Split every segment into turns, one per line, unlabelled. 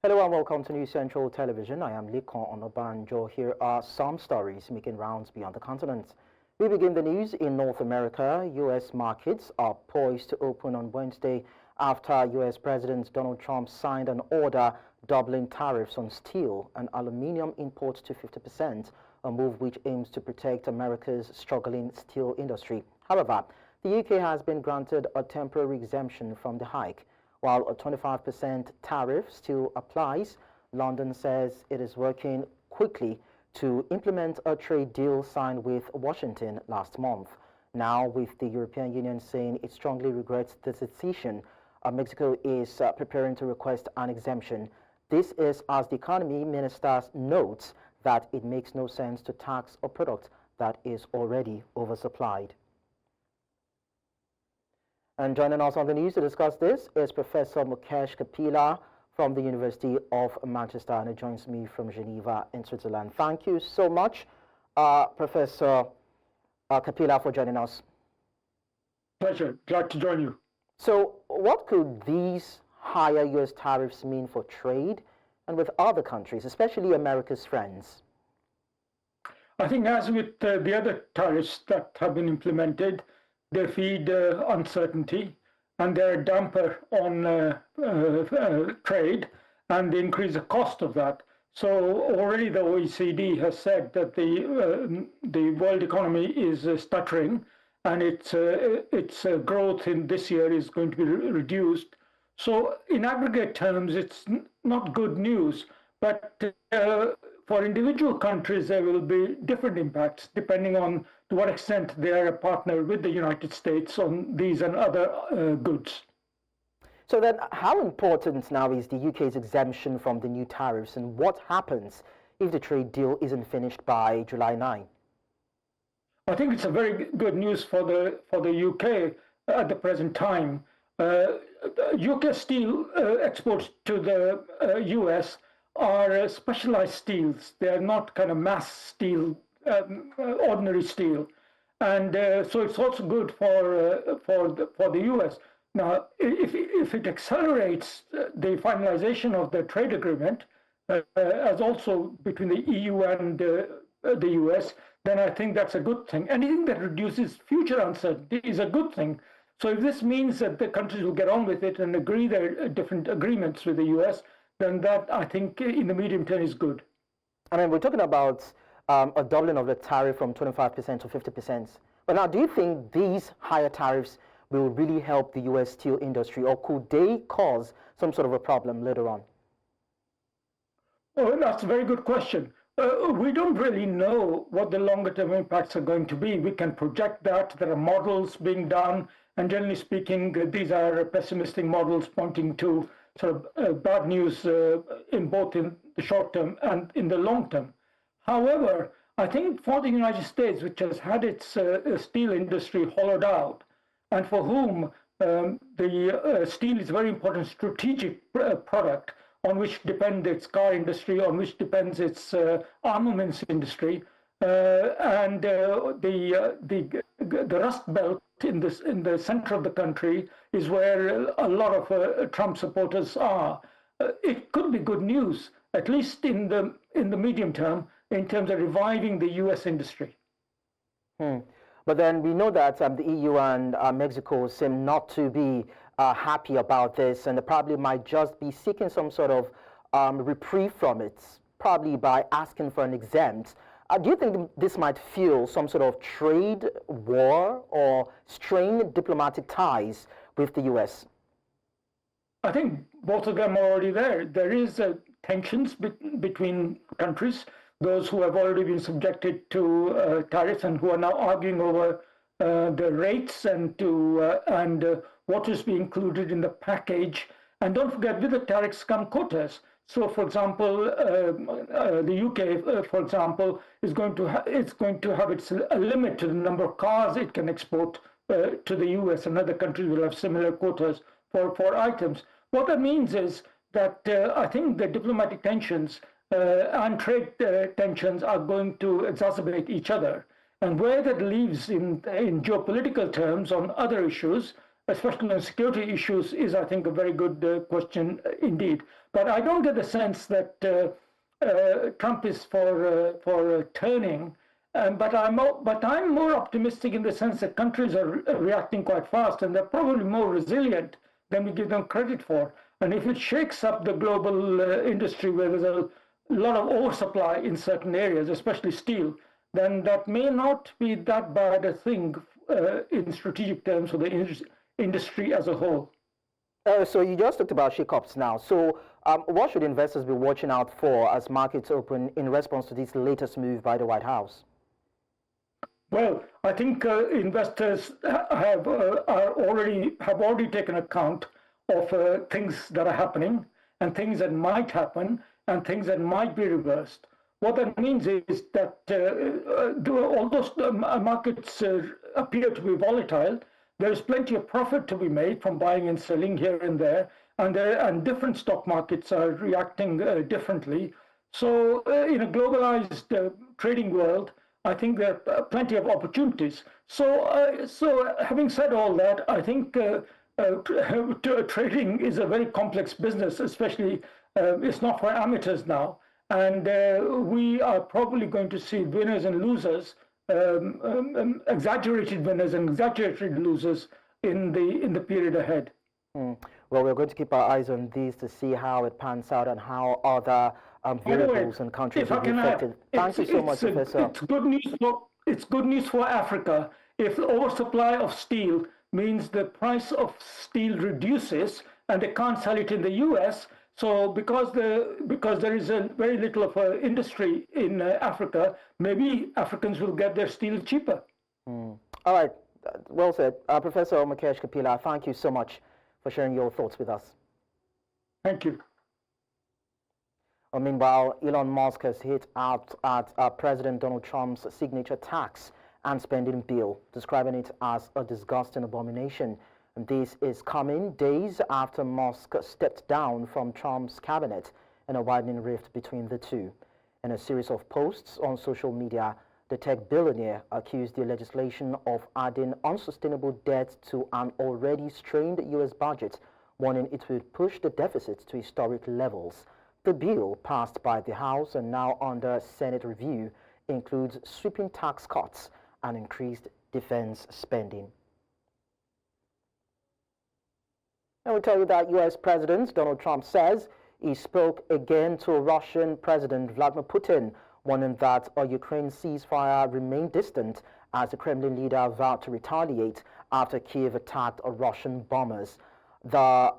Hello and welcome to News Central Television. I am Likon Onobanjo. Here are some stories making rounds beyond the continent. We begin the news in North America. U.S. markets are poised to open on Wednesday after U.S. President Donald Trump signed an order doubling tariffs on steel and aluminum imports to 50%, a move which aims to protect America's struggling steel industry. However, the U.K. has been granted a temporary exemption from the hike. While a 25% tariff still applies, London says it is working quickly to implement a trade deal signed with Washington last month. Now, with the European Union saying it strongly regrets this decision, Mexico is preparing to request an exemption. This is as the economy minister notes that it makes no sense to tax a product that is already oversupplied. And joining us on the news to discuss this is Professor Mukesh Kapila from the University of Manchester, and he joins me from Geneva in Switzerland. Thank you so much, Professor Kapila, for joining us.
Pleasure. Glad to join you.
So what could these higher U.S. tariffs mean for trade and with other countries, especially America's friends?
I think as with the other tariffs that have been implemented, they feed uncertainty and they're a damper on trade, and they increase the cost of that. So already the OECD has said that the world economy is stuttering, and its growth in this year is going to be reduced. So in aggregate terms, it's not good news, but for individual countries, there will be different impacts depending on to what extent they are a partner with the United States on these and other goods.
So then how important now is the UK's exemption from the new tariffs, and what happens if the trade deal isn't finished by July 9?
I think it's a very good news for the UK at the present time. UK steel exports to the US are specialized steels. They are not kind of mass steel, ordinary steel, and so it's also good for the US. Now, if it accelerates the finalization of the trade agreement, as also between the EU and the US, then I think that's a good thing. Anything that reduces future uncertainty is a good thing. So if this means that the countries will get on with it and agree their different agreements with the US, then that, I think, in the medium term is good.
I mean, we're talking about a doubling of the tariff from 25% to 50%. But now, do you think these higher tariffs will really help the U.S. steel industry, or could they cause some sort of a problem later on?
Oh, that's a very good question. We don't really know what the longer-term impacts are going to be. We can project that. There are models being done, and generally speaking, these are pessimistic models pointing to sort of bad news in both in the short term and in the long term. However, I think for the United States, which has had its steel industry hollowed out, and for whom the steel is a very important strategic product on which depends its car industry, on which depends its armaments industry, and the Rust Belt in the center of the country is where a lot of Trump supporters are. It could be good news, at least in the medium term, in terms of reviving the U.S. industry.
But then we know that the EU and Mexico seem not to be happy about this, and they probably might just be seeking some sort of reprieve from it, probably by asking for an exempt. Do you think this might fuel some sort of trade war or strain diplomatic ties with the U.S.?
I think both of them are already there. There is tensions between countries, those who have already been subjected to tariffs and who are now arguing over the rates and what is being included in the package. And don't forget, with the tariffs come quotas. So, for example, the UK, for example, is going to have a limit to the number of cars it can export to the US, and other countries will have similar quotas for items. What that means is that I think the diplomatic tensions and trade tensions are going to exacerbate each other. And where that leaves in geopolitical terms on other issues, especially on security issues, is, I think, a very good question indeed. But I don't get the sense that Trump is for turning. But I'm more optimistic in the sense that countries are reacting quite fast, and they're probably more resilient than we give them credit for. And if it shakes up the global industry where there's a lot of oversupply in certain areas, especially steel, then that may not be that bad a thing in strategic terms for the industry as a whole.
So you just talked about shakeups now. So what should investors be watching out for as markets open in response to this latest move by the White House?
Well, I think investors have already taken account of things that are happening and things that might happen and things that might be reversed. What that means is that although markets appear to be volatile, there is plenty of profit to be made from buying and selling here and there, and different stock markets are reacting differently. So in a globalized trading world, I think there are plenty of opportunities. So having said all that, I think trading is a very complex business, especially it's not for amateurs now. And we are probably going to see winners and losers, exaggerated winners and exaggerated losers in the period ahead.
Well, we're going to keep our eyes on these to see how it pans out and how other variables and countries will be affected. Thank you so much, Professor.
It's good news for Africa. If the oversupply of steel means the price of steel reduces and they can't sell it in the U.S., so because there is a very little of an industry in Africa, maybe Africans will get their steel cheaper.
All right, well said. Professor Mukesh Kapila, thank you so much for sharing your thoughts with us.
Thank you.
Meanwhile, Elon Musk has hit out at President Donald Trump's signature tax and spending bill, describing it as a disgusting abomination. And this is coming days after Musk stepped down from Trump's cabinet and a widening rift between the two. In a series of posts on social media, the tech billionaire accused the legislation of adding unsustainable debt to an already strained U.S. budget, warning it would push the deficit to historic levels. The bill, passed by the House and now under Senate review, includes sweeping tax cuts and increased defense spending. And we tell you that U.S. President Donald Trump says he spoke again to Russian President Vladimir Putin, warning that a Ukraine ceasefire remained distant as the Kremlin leader vowed to retaliate after Kiev attacked Russian bombers. The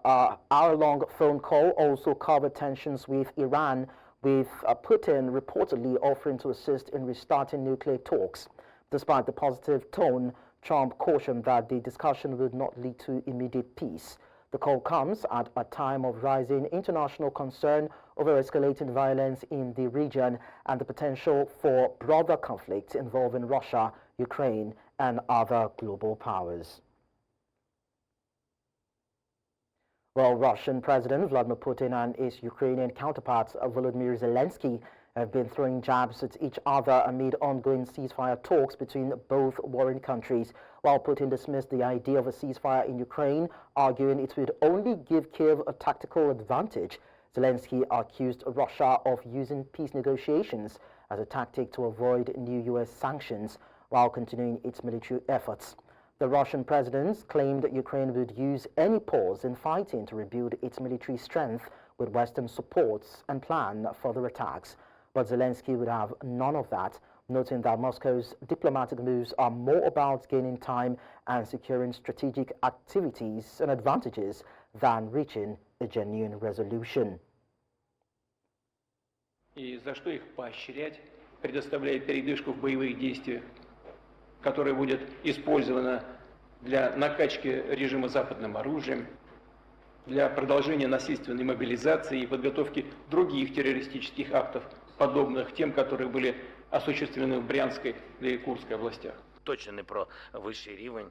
hour-long phone call also covered tensions with Iran, with Putin reportedly offering to assist in restarting nuclear talks. Despite the positive tone, Trump cautioned that the discussion would not lead to immediate peace. The call comes at a time of rising international concern over escalating violence in the region and the potential for broader conflict involving Russia, Ukraine, and other global powers. Well, Russian President Vladimir Putin and his Ukrainian counterpart Volodymyr Zelensky have been throwing jabs at each other amid ongoing ceasefire talks between both warring countries, while Putin dismissed the idea of a ceasefire in Ukraine, arguing it would only give Kiev a tactical advantage. Zelensky accused Russia of using peace negotiations as a tactic to avoid new U.S. sanctions while continuing its military efforts. The Russian president claimed that Ukraine would use any pause in fighting to rebuild its military strength with Western supports and plan further attacks. But Zelensky would have none of that, noting that Moscow's diplomatic moves are more about gaining time and securing strategic activities and advantages than reaching a genuine resolution.
И за что их поощрять, предоставляя передышку в боевых действиях, которая будет использована для накачки режима западным оружием, для продолжения насильственной мобилизации и подготовки других террористических актов, подобных тем, которые были осуществлены в Брянской и Курской областях.
Точно не про вищий рівень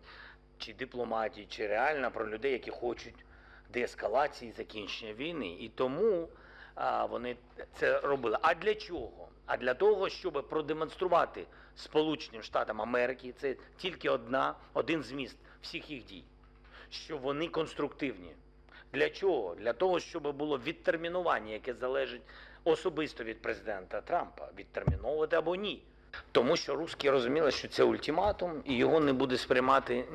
чи дипломатії, чи реально про людей, які хочуть деескалації, закінчення війни. І тому вони це робили. А для чого? А для того, щоб продемонструвати Сполученим Штатам Америки, це тільки один зміст всіх їх дій, що вони конструктивні. Для чого? Для того, щоб було відтермінування, яке залежить особисто від президента Трампа, відтерміновувати або ні. Тому що русські розуміли, що це ультиматум, і його не буде сприймати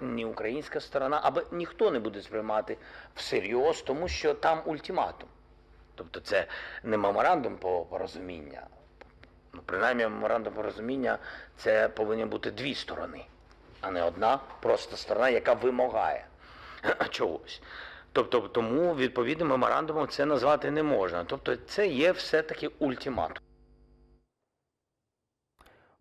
ні українська сторона, або ніхто не буде сприймати всерйоз, тому що там ультиматум. Тобто це не меморандум порозуміння. Ну, принаймні, меморандум порозуміння – це повинні бути дві сторони, а не одна просто сторона, яка вимагає чогось. Тобто, тому відповідним меморандумом це назвати не можна. Тобто це є все-таки ультиматум.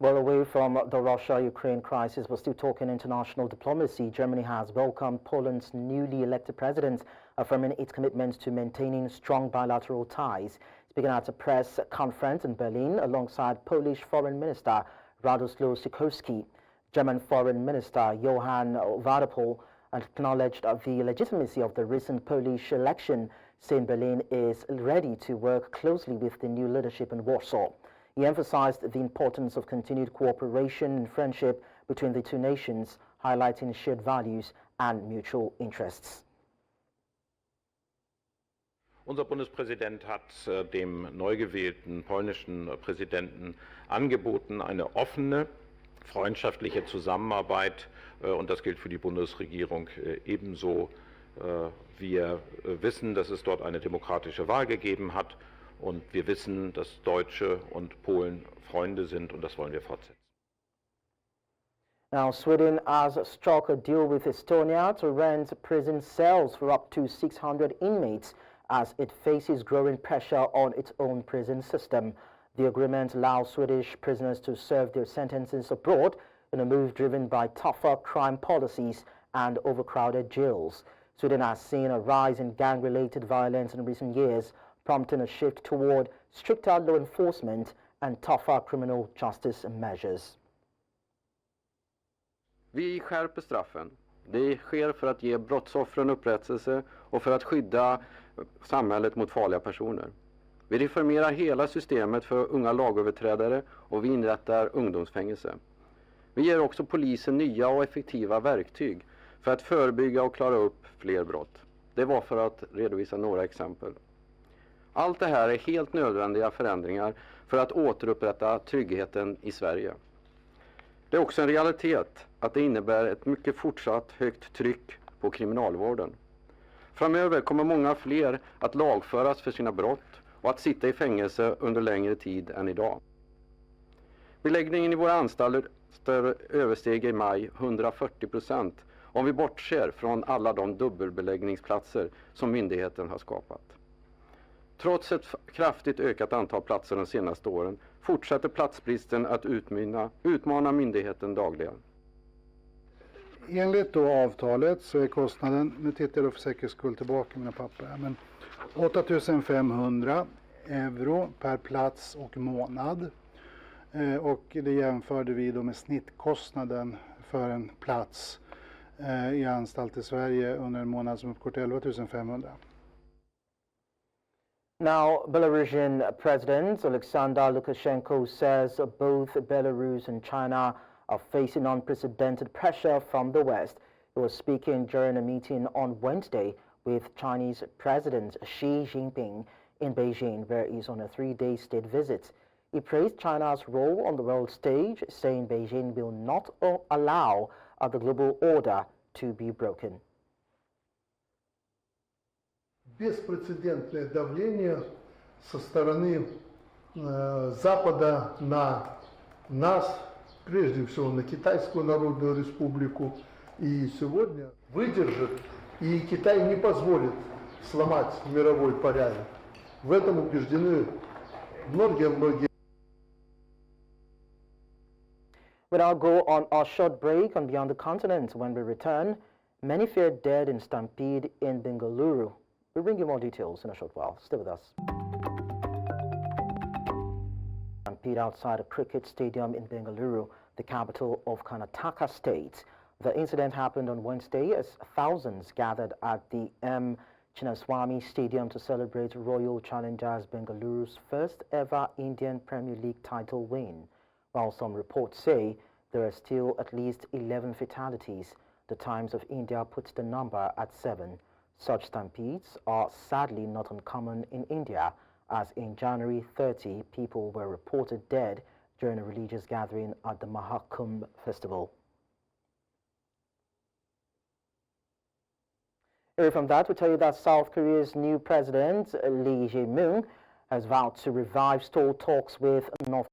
Well, away from the Russia-Ukraine crisis, but still talking international diplomacy, Germany has welcomed Poland's newly elected president, affirming its commitment to maintaining strong bilateral ties. Speaking at a press conference in Berlin alongside Polish Foreign Minister Radosław Sikorski, German Foreign Minister Johann Wadepohl acknowledged the legitimacy of the recent Polish election, saying Berlin is ready to work closely with the new leadership in Warsaw. He emphasized the importance of continued cooperation and friendship between the two nations, highlighting shared values and mutual interests.
Unser Bundespräsident hat dem neu gewählten polnischen Präsidenten angeboten, eine offene, freundschaftliche Zusammenarbeit, und das gilt für die Bundesregierung ebenso. Wir wissen, dass es dort eine demokratische Wahl gegeben hat. Und wir wissen, dass Deutsche und Polen Freunde sind, und das wollen wir fortsetzen.
Now, Sweden has struck a deal with Estonia to rent prison cells for up to 600 inmates as it faces growing pressure on its own prison system. The agreement allows Swedish prisoners to serve their sentences abroad in a move driven by tougher crime policies and overcrowded jails. Sweden has seen a rise in gang-related violence in recent years, prompting a shift toward stricter law enforcement and tougher criminal justice measures.
Vi skärper straffen. Det sker för att ge brottsoffren upprättelse och för att skydda samhället mot farliga personer. Vi reformerar hela systemet för unga lagöverträdare och vi inrättar ungdomsfängelse. Vi ger också polisen nya och effektiva verktyg för att förebygga och klara upp fler brott. Det var för att redovisa några exempel. Allt det här är helt nödvändiga förändringar för att återupprätta tryggheten i Sverige. Det är också en realitet att det innebär ett mycket fortsatt högt tryck på kriminalvården. Framöver kommer många fler att lagföras för sina brott och att sitta i fängelse under längre tid än idag. Beläggningen i våra anstalter översteg i maj 140% om vi bortser från alla de dubbelbeläggningsplatser som myndigheten har skapat. Trots ett kraftigt ökat antal platser de senaste åren fortsätter platsbristen att utmana myndigheten dagligen.
Enligt då avtalet så är kostnaden, nu tittar jag för säkerhets skull tillbaka mina papper här, men 8 500 euro per plats och månad. Och det jämförde vi då med snittkostnaden för en plats i anstalt i Sverige under en månad som uppgår till 11 500.
Now, Belarusian President Alexander Lukashenko says both Belarus and China are facing unprecedented pressure from the West. He was speaking during a meeting on Wednesday with Chinese President Xi Jinping in Beijing, where he's on a 3-day state visit. He praised China's role on the world stage, saying Beijing will not allow the global order to be broken.
Беспрецедентное давление со стороны Запада на нас, прежде всего на Китайскую Народную Республику, и сегодня выдержит, и Китай не позволит сломать мировой порядок. В этом убеждены многие.
We'll now go on a short break on Beyond the Continent. When we return, many feared dead in stampede in Bengaluru. We'll bring you more details in a short while. Stay with us. Stampede outside a cricket stadium in Bengaluru, the capital of Karnataka state. The incident happened on Wednesday as thousands gathered at the M. Chinnaswamy Stadium to celebrate Royal Challengers Bengaluru's first ever Indian Premier League title win. While some reports say there are still at least 11 fatalities, The Times of India puts the number at 7. Such stampedes are sadly not uncommon in India, as in January 30, people were reported dead during a religious gathering at the Mahakumbh festival. Away from that, we tell you that South Korea's new president, Lee Jae-myung, has vowed to revive stalled talks with North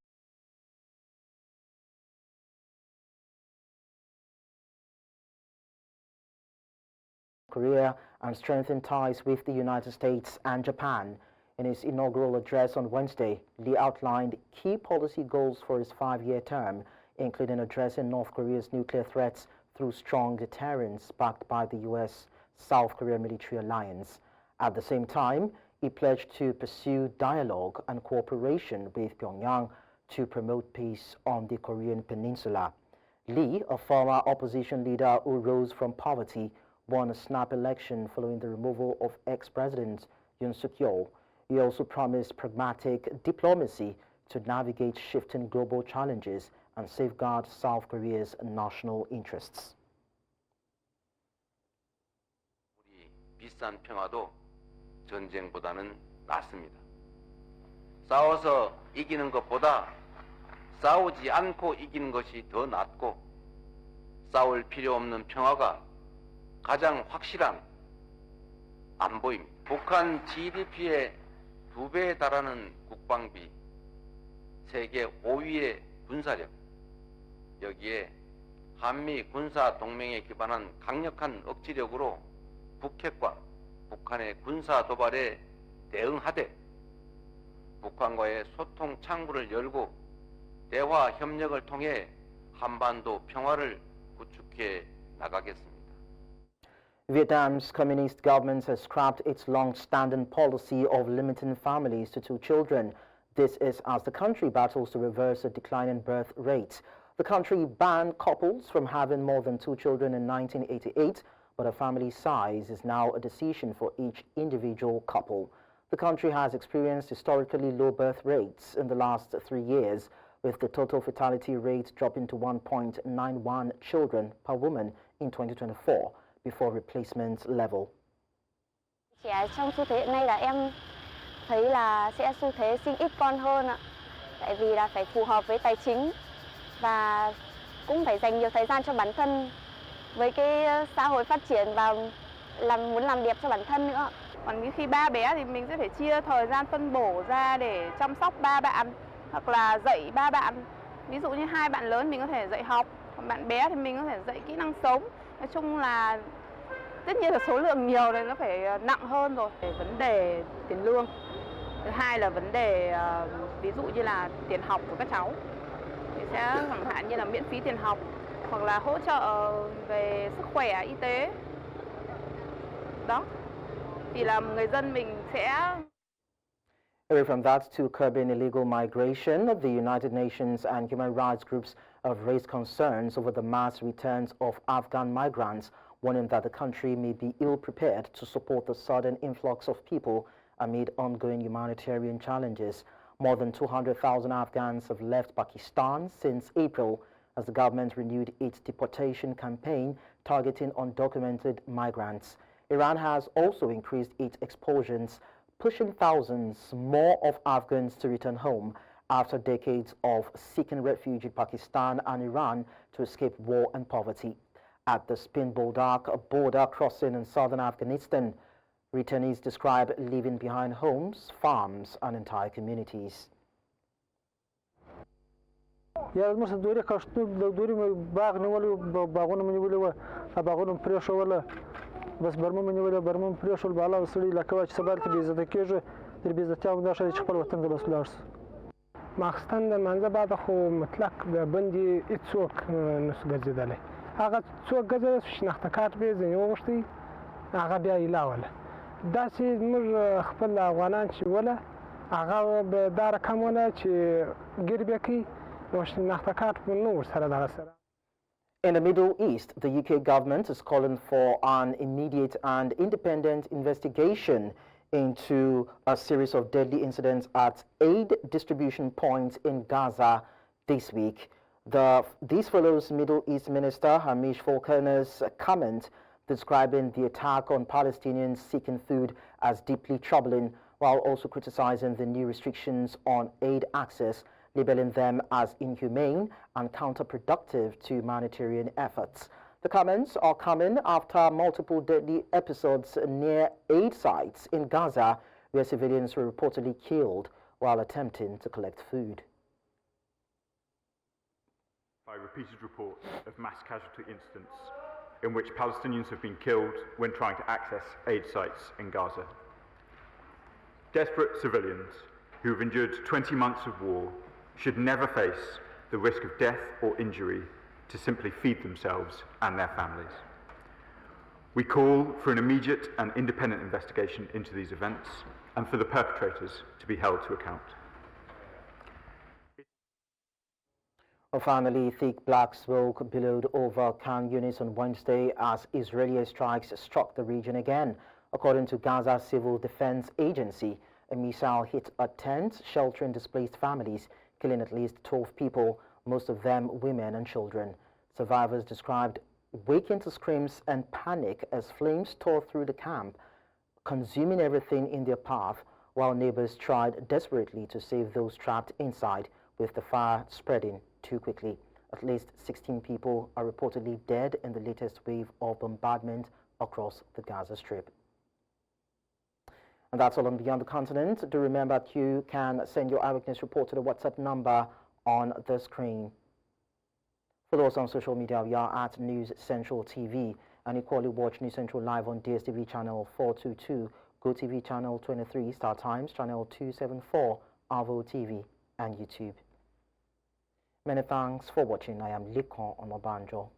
Korea and strengthen ties with the United States and Japan. In his inaugural address on Wednesday, Lee outlined key policy goals for his 5-year term, including addressing North Korea's nuclear threats through strong deterrence backed by the U.S. South Korea military alliance. At the same time, he pledged to pursue dialogue and cooperation with Pyongyang to promote peace on the Korean Peninsula. Lee, a former opposition leader who rose from poverty, won a snap election following the removal of ex-president Yoon Suk Yeol. He also promised pragmatic diplomacy to navigate shifting global challenges and safeguard South Korea's national interests.
우리 비싼 평화도 전쟁보다는 낫습니다. 싸워서 이기는 것보다 싸우지 않고 이기는 것이 더 낫고 싸울 필요 없는 평화가 가장 확실한 안보입니다. 북한 GDP의 2배에 달하는 국방비, 세계 5위의 군사력, 여기에 한미 군사 동맹에 기반한 강력한 억지력으로 북핵과 북한의 군사 도발에 대응하되 북한과의 소통 창구를 열고 대화 협력을 통해 한반도 평화를 구축해 나가겠습니다.
Vietnam's communist government has scrapped its long-standing policy of limiting families to 2 children. This is as the country battles to reverse a declining birth rate. The country banned couples from having more than 2 children in 1988, but a family size is now a decision for each individual couple. The country has experienced historically low birth rates in the last 3 years, with the total fertility rate dropping to 1.91 children per woman in 2024. Before replacement level.
Trong xu thế hiện nay là em thấy là sẽ xu thế sinh ít con hơn ạ. Tại vì là phải phù hợp với tài chính và cũng phải dành nhiều thời gian cho bản thân với cái xã hội phát triển và muốn làm đẹp cho bản thân nữa.
Còn khi 3 bé thì mình sẽ phải chia thời gian phân bổ ra để chăm sóc 3 bạn hoặc là dạy 3 bạn. Ví dụ như 2 bạn lớn mình có thể dạy học, còn bạn bé thì mình có thể dạy kỹ năng sống. Nói chung là tất nhiên là số lượng nhiều thì nó phải nặng hơn rồi. Vấn đề tiền lương. Thứ hai là vấn đề ví dụ như là tiền học của các cháu. Thì sẽ chẳng hạn như là miễn phí tiền học hoặc là hỗ trợ về sức khỏe, y tế. Đó. Thì là người dân mình sẽ
Away from that, to curbing illegal migration, the United Nations and human rights groups have raised concerns over the mass returns of Afghan migrants, warning that the country may be ill-prepared to support the sudden influx of people amid ongoing humanitarian challenges. More than 200,000 Afghans have left Pakistan since April as the government renewed its deportation campaign targeting undocumented migrants. Iran has also increased its expulsions, pushing thousands more of Afghans to return home after decades of seeking refuge in Pakistan and Iran to escape war and poverty. At the Spin Boldak border crossing in southern Afghanistan, returnees describe leaving behind homes, farms and entire communities.
بس برمو منی ولی برمو پریشول بالا وسری لکه چې سبارت بیزته کېږي در بیزتیا و داشه چې خپل وطن ته بس لاړ ماخستان د منځه بعد خو مطلق د بندي هیڅوک نس ګرځېدلی هغه څوک ګرځېدل شناخته کارت به ځینې وغوښتي هغه بیا یې لاوله داسې موږ خپل افغانان چې وله هغه به دا رقم وله چې ګیر بیا کوي نو شناخته کارت نه ورسره دغه سره.
In the Middle East, the UK government is calling for an immediate and independent investigation into a series of deadly incidents at aid distribution points in Gaza this week. This follows Middle East Minister Hamish Falconer's comment describing the attack on Palestinians seeking food as deeply troubling, while also criticizing the new restrictions on aid access, labeling them as inhumane and counterproductive to humanitarian efforts. The comments are coming after multiple deadly episodes near aid sites in Gaza, where civilians were reportedly killed while attempting to collect food.
By repeated reports of mass casualty incidents in which Palestinians have been killed when trying to access aid sites in Gaza. Desperate civilians who have endured 20 months of war should never face the risk of death or injury to simply feed themselves and their families. We call for an immediate and independent investigation into these events and for the perpetrators to be held to account.
Finally, thick black smoke billowed over Khan Yunis on Wednesday as Israeli strikes struck the region again. According to Gaza Civil Defense Agency, a missile hit a tent sheltering displaced families, killing at least 12 people, most of them women and children. Survivors described waking to screams and panic as flames tore through the camp, consuming everything in their path, while neighbors tried desperately to save those trapped inside, with the fire spreading too quickly. At least 16 people are reportedly dead in the latest wave of bombardment across the Gaza Strip. And that's all on Beyond the Continent. Do remember that you can send your eyewitness report to the WhatsApp number on the screen. Follow us on social media. We are at News Central TV, and equally watch News Central live on DSTV channel 422, GoTV channel 23, Star Times channel 274, Avo TV, and YouTube. Many thanks for watching. I am Likon Onobanjo.